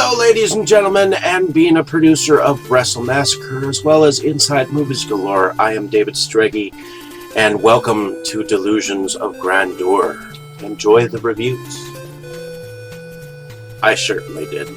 Hello, ladies and gentlemen, and being a producer of Wrestle Massacre as well as Inside Movies Galore, I am David Strege, and welcome to Delusions of Grandeur. Enjoy the reviews. I certainly did.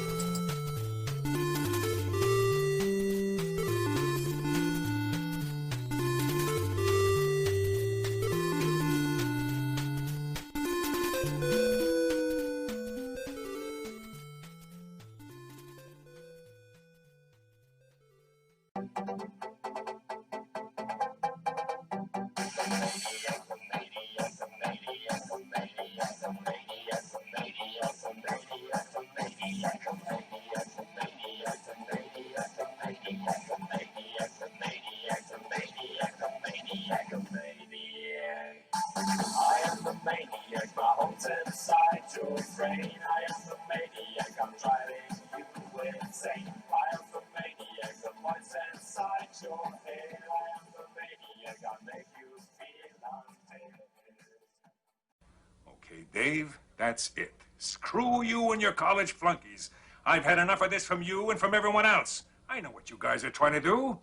Okay, Dave, that's it. Screw you and your college flunkies. I've had enough of this from you and from everyone else. I know what you guys are trying to do.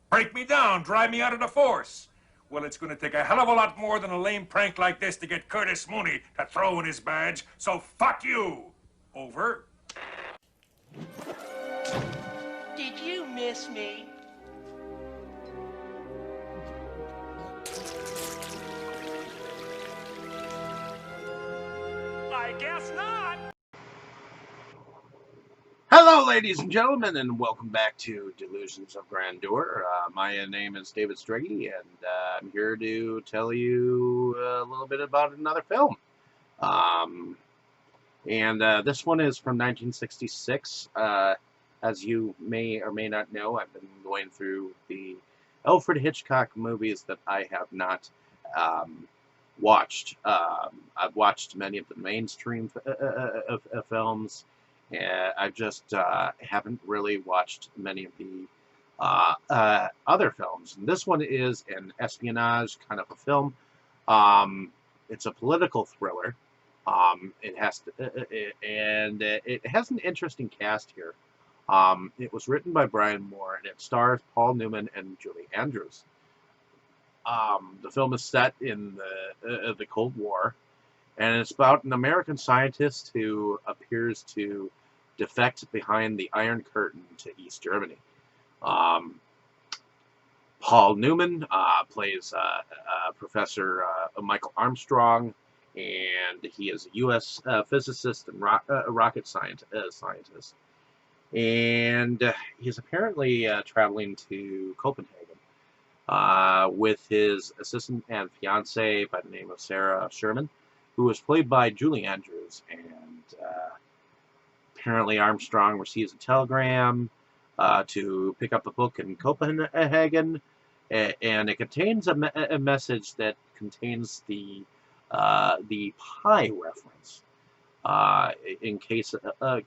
Break me down, drive me out of the force. Well, it's going to take a hell of a lot more than a lame prank like this to get Curtis Mooney to throw in his badge, so fuck you! Over. Did you miss me? I guess not. Hello, ladies and gentlemen, and welcome back to Delusions of Grandeur. My name is David Strege, and I'm here to tell you a little bit about another film. This one is from 1966. As you may or may not know, I've been going through the Alfred Hitchcock movies that I have not watched. I've watched many of the mainstream films. I just haven't really watched many of the other films. And this one is an espionage kind of a film. It's a political thriller. It has an interesting cast here. It was written by Brian Moore, and it stars Paul Newman and Julie Andrews. The film is set in the Cold War, and it's about an American scientist who appears to defect behind the Iron Curtain to East Germany. Paul Newman plays Professor Michael Armstrong, and he is a U.S. physicist and rocket scientist. And he's apparently traveling to Copenhagen with his assistant and fiancée by the name of Sarah Sherman, who was played by Julie Andrews. And apparently Armstrong receives a telegram to pick up a book in Copenhagen, and it contains a message that contains the pi reference, in case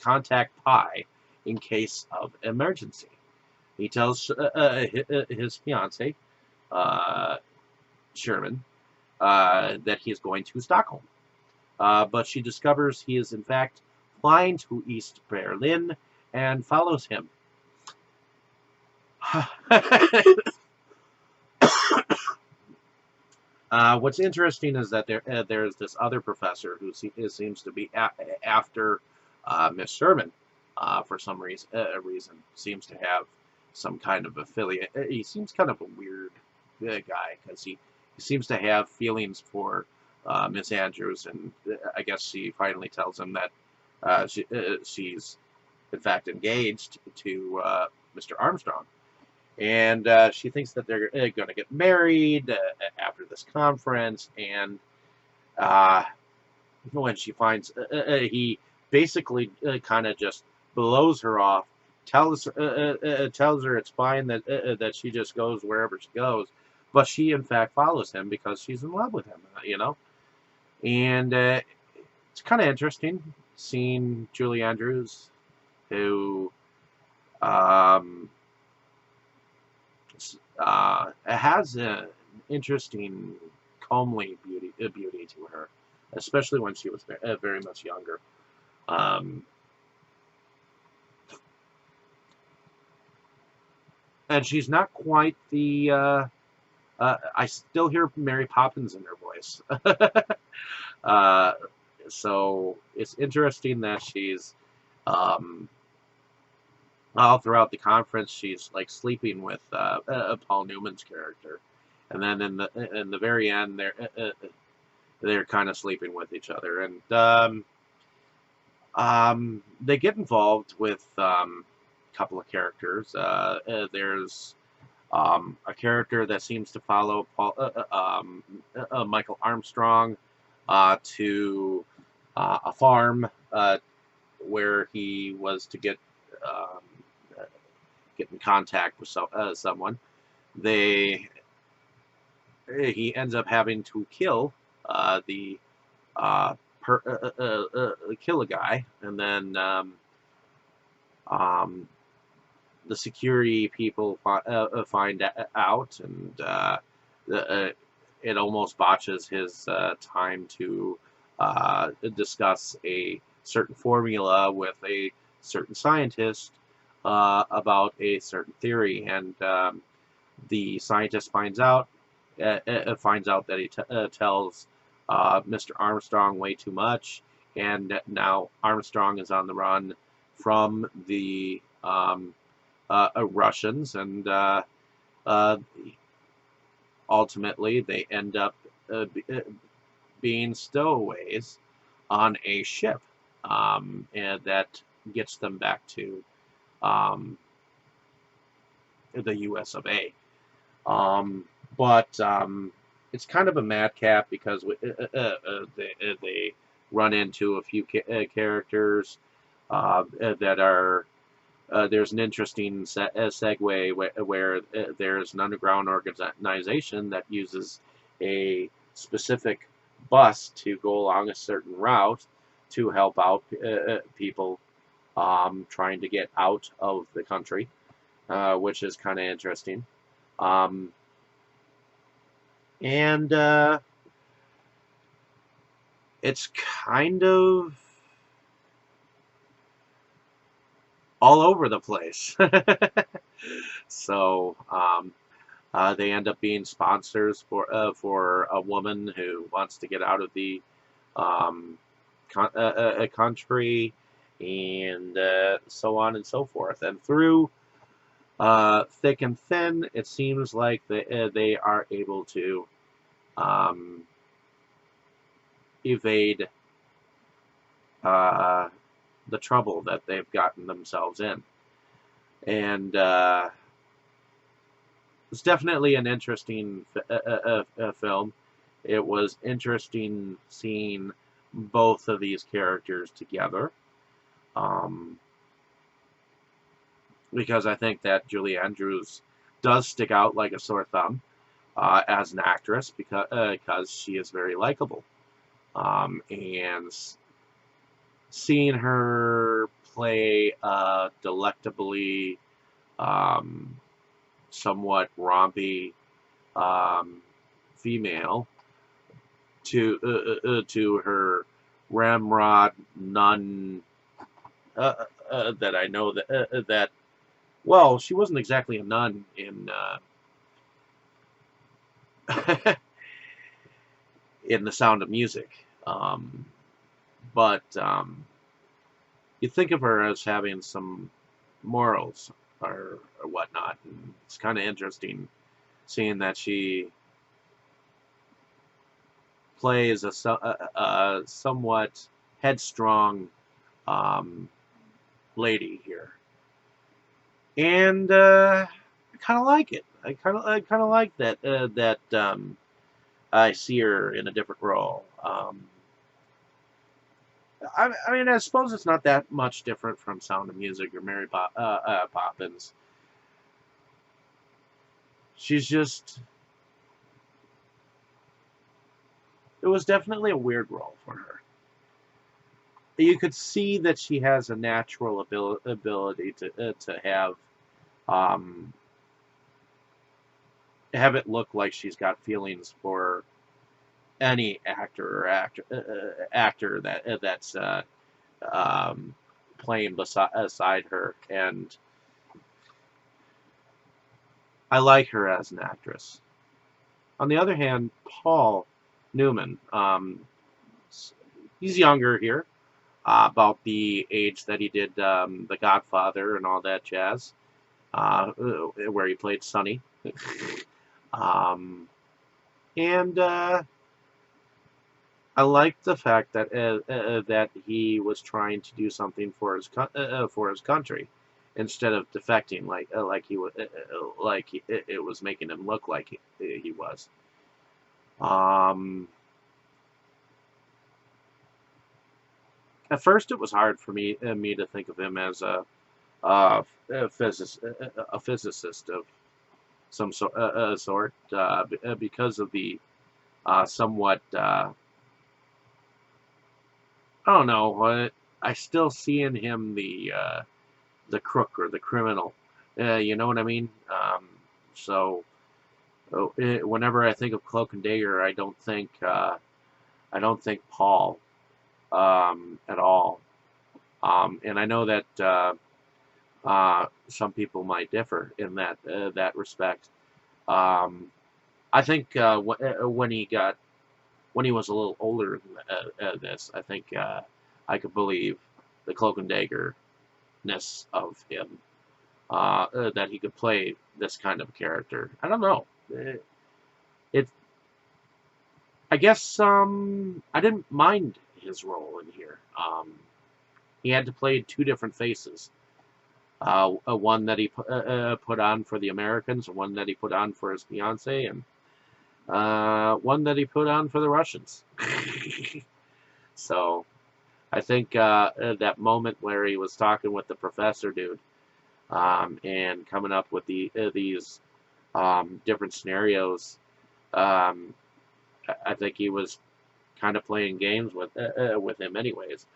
contact pi in case of emergency. He tells his fiancée, Sherman, that he is going to Stockholm, but she discovers he is in fact flying to East Berlin and follows him. What's interesting is that there's this other professor who seems to be after Miss Sherman for some reason. Seems to have some kind of affiliate. He seems kind of a weird guy because he seems to have feelings for Miss Andrews, and I guess she finally tells him that she's in fact engaged to Mr. Armstrong. And she thinks that they're going to get married after this conference. And when she finds, he basically kind of just blows her off, tells her it's fine that she just goes wherever she goes, but she in fact follows him because she's in love with him, And it's kind of interesting seeing Julie Andrews, who has an interesting, comely beauty to her, especially when she was very much younger. and she's not quite the. I still hear Mary Poppins in her voice. uh, so it's interesting that she's um, all throughout the conference she's like sleeping with Paul Newman's character, and then in the very end they're kind of sleeping with each other, and they get involved with a couple of characters. There's a character that seems to follow Michael Armstrong to a farm where he was to um, get in contact with someone. They He ends up having to kill the uh, kill a guy, and then um, the security people find out, and it almost botches his time to discuss a certain formula with a certain scientist about a certain theory, and the scientist finds out that he tells Mr. Armstrong way too much, and now Armstrong is on the run from the Russians, and uh, ultimately they end up being stowaways on a ship, and that gets them back to um, the U.S. of A. But it's kind of a madcap because they run into a few characters that are. There's an interesting segue where there's an underground organization that uses a specific bus to go along a certain route to help out people trying to get out of the country, which is kind of interesting. Um, and it's kind of all over the place. So they end up being sponsors for a woman who wants to get out of the um, country, and so on and so forth. And through thick and thin, it seems like they are able to um, evade uh, the trouble that they've gotten themselves in. And it's definitely an interesting film. It was interesting seeing both of these characters together, um, because I think that Julie Andrews does stick out like a sore thumb as an actress because she is very likable. And seeing her play a delectably somewhat rompy um, female to her ramrod nun that I know that well, she wasn't exactly a nun in in The Sound of Music, but you think of her as having some morals or whatnot, and it's kind of interesting seeing that she plays a somewhat headstrong lady here, and I kind of like it. I kind of like that I see her in a different role. I mean, I suppose it's not that much different from Sound of Music or Poppins. She's just. It was definitely a weird role for her. You could see that she has a natural ability um, have it look like she's got feelings for any actor that's playing beside her, and I like her as an actress. On the other hand, Paul Newman, he's younger here, about the age that he did The Godfather and all that jazz, where he played Sonny. um, and I like the fact that that he was trying to do something for his country, instead of defecting like he was it was making him look like he was. Um, at first, it was hard for me to think of him as a physicist of some sort, because of the somewhat I don't know. I still see in him the crook or the criminal. You know what I mean? Whenever I think of Cloak and Dagger, I don't think Paul at all. And I know that some people might differ in that respect. Um, I think when he was a little older than this, I think I could believe the Cloak and Dagger-ness of him, that he could play this kind of character. I don't know. It I guess I didn't mind his role in here. He had to play two different faces. One that he put on for the Americans, one that he put on for his fiance, and one that he put on for the Russians. So I think that moment where he was talking with the professor dude, and coming up with these different scenarios, I think he was kind of playing games with him anyways.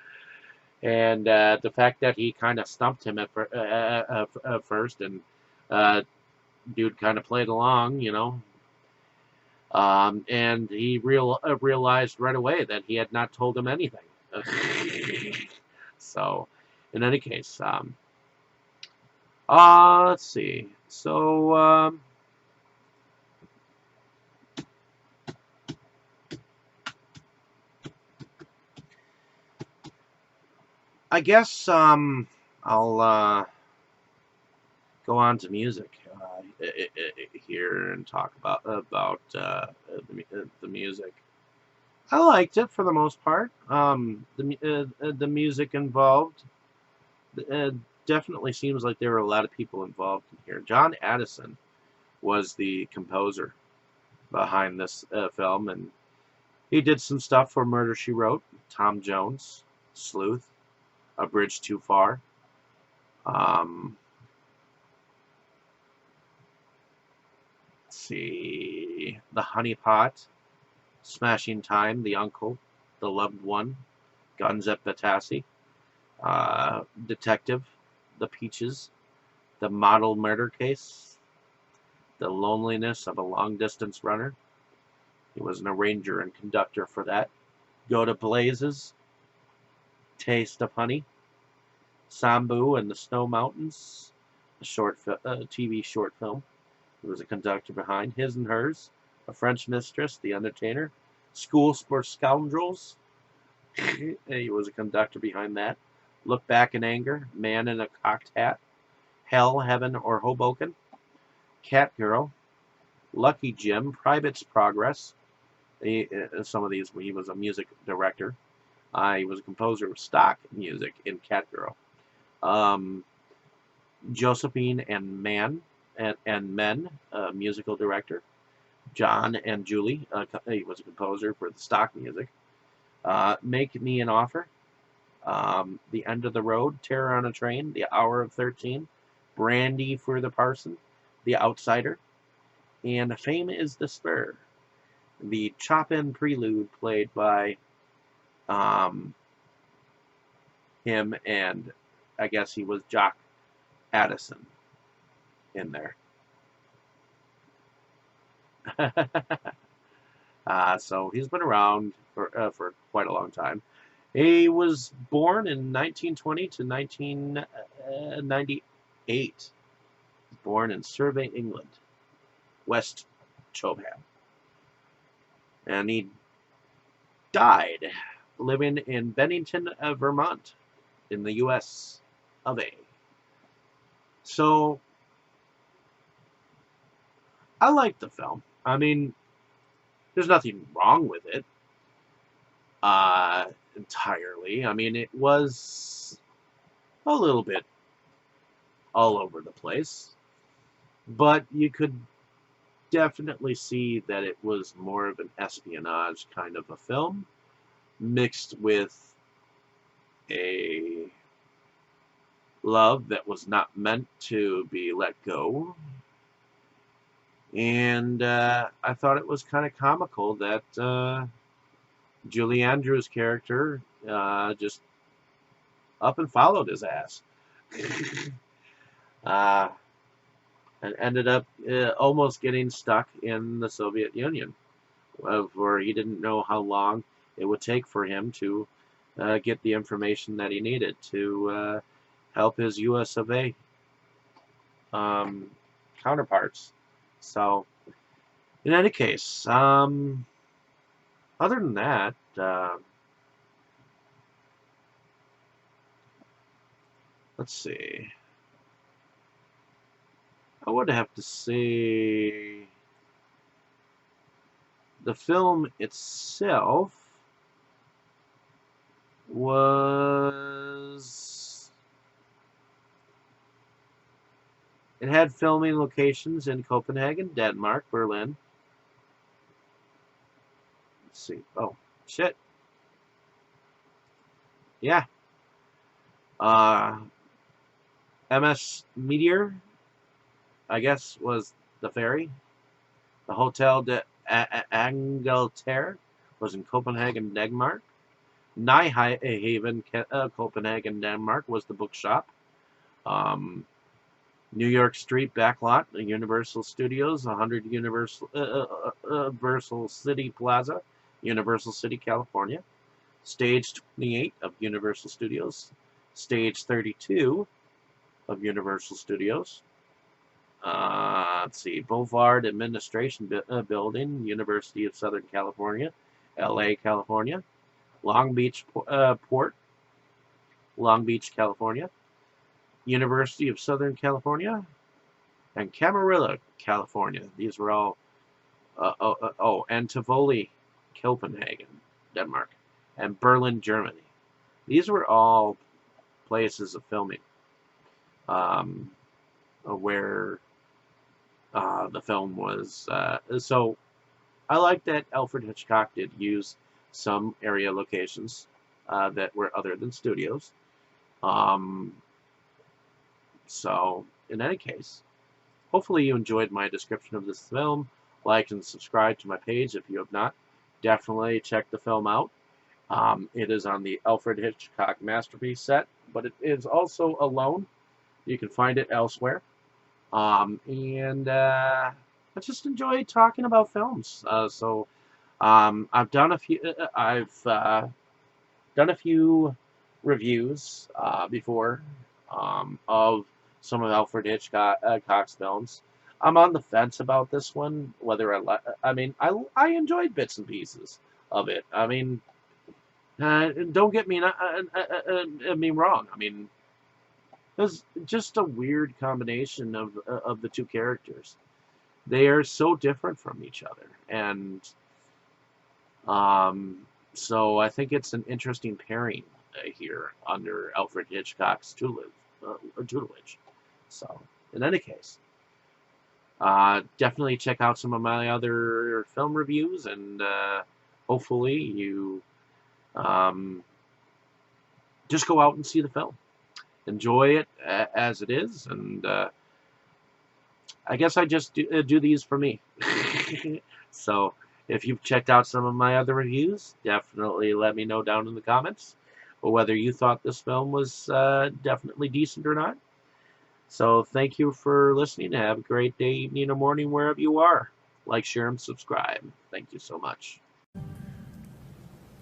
And the fact that he kind of stumped him at first, and dude kind of played along, and he realized right away that he had not told him anything. So, in any case, let's see. So, I guess I'll go on to music here and talk about the music. I liked it for the most part. The music involved, definitely seems like there were a lot of people involved in here. John Addison was the composer behind this film, and he did some stuff for Murder, She Wrote, Tom Jones, Sleuth, A Bridge Too Far. Let's see, The Honey Pot, Smashing Time, The Uncle, The Loved One, Guns at Batasi, Detective, The Peaches, The Model Murder Case, The Loneliness of a Long Distance Runner. He was an arranger and conductor for that. Go to Blazes, Taste of Honey, Sambu and the Snow Mountains, a TV short film. He was a conductor behind His and Hers, A French Mistress, The Entertainer, School for Scoundrels. He was a conductor behind that. Look Back in Anger, Man in a Cocked Hat, Hell, Heaven, or Hoboken, Catgirl, Lucky Jim, Private's Progress. Some of these, he was a music director. He was a composer of stock music in Catgirl. Josephine and Men, musical director. John and Julie, he was a composer for the stock music. Make Me an Offer, The End of the Road, Terror on a Train, The Hour of 13, Brandy for the Parson, The Outsider, and Fame is the Spur. The Chopin Prelude, played by him, and I guess he was Jock Addison in there. So he's been around for quite a long time. He was born in 1920 to 1998. Born in Surrey, England. West Chobham. And he died living in Bennington, Vermont, in the U.S. of A. So, I like the film. I mean, there's nothing wrong with it entirely. I mean, it was a little bit all over the place, but you could definitely see that it was more of an espionage kind of a film, mixed with a love that was not meant to be let go. And I thought it was kind of comical that Julie Andrews' character just up and followed his ass. And ended up almost getting stuck in the Soviet Union, where he didn't know how long it would take for him to get the information that he needed to help his US of A counterparts. So, in any case, other than that, let's see. I would have to say the film itself was... It had filming locations in Copenhagen, Denmark, Berlin. Let's see. Oh, shit. Yeah. MS Meteor, I guess, was the ferry. The Hotel de Angleterre was in Copenhagen, Denmark. Nyhaven, Copenhagen, Denmark, was the bookshop. New York Street Backlot, the Universal Studios, 100 Universal City Plaza, Universal City, California. Stage 28 of Universal Studios. Stage 32 of Universal Studios. Let's see, Boulevard Administration Building, University of Southern California, LA, California. Long Beach Port, Long Beach, California. University of Southern California, and Camarillo, California. These were all, and Tivoli, Copenhagen, Denmark, and Berlin, Germany. These were all places of filming where the film was. So I like that Alfred Hitchcock did use some area locations that were other than studios. So, in any case, hopefully you enjoyed my description of this film. Like and subscribe to my page if you have not. Definitely check the film out. It is on the Alfred Hitchcock Masterpiece set, but it is also alone. You can find it elsewhere. And I just enjoy talking about films. I've done a few. I've done a few reviews before of some of Alfred Hitchcock's films. I'm on the fence about this one, whether I mean, I enjoyed bits and pieces of it. I mean, don't get me wrong. I mean, it was just a weird combination of the two characters. They are so different from each other, and so I think it's an interesting pairing here under Alfred Hitchcock's tutelage. So, in any case, definitely check out some of my other film reviews, and hopefully you just go out and see the film. Enjoy it as it is, and I guess I just do these for me. So, if you've checked out some of my other reviews, definitely let me know down in the comments whether you thought this film was definitely decent or not. So thank you for listening. Have a great day, evening, or morning, wherever you are. Like, share, and subscribe. Thank you so much.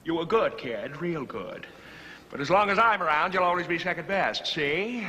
You were good, kid, real good. But as long as I'm around, you'll always be second best, see?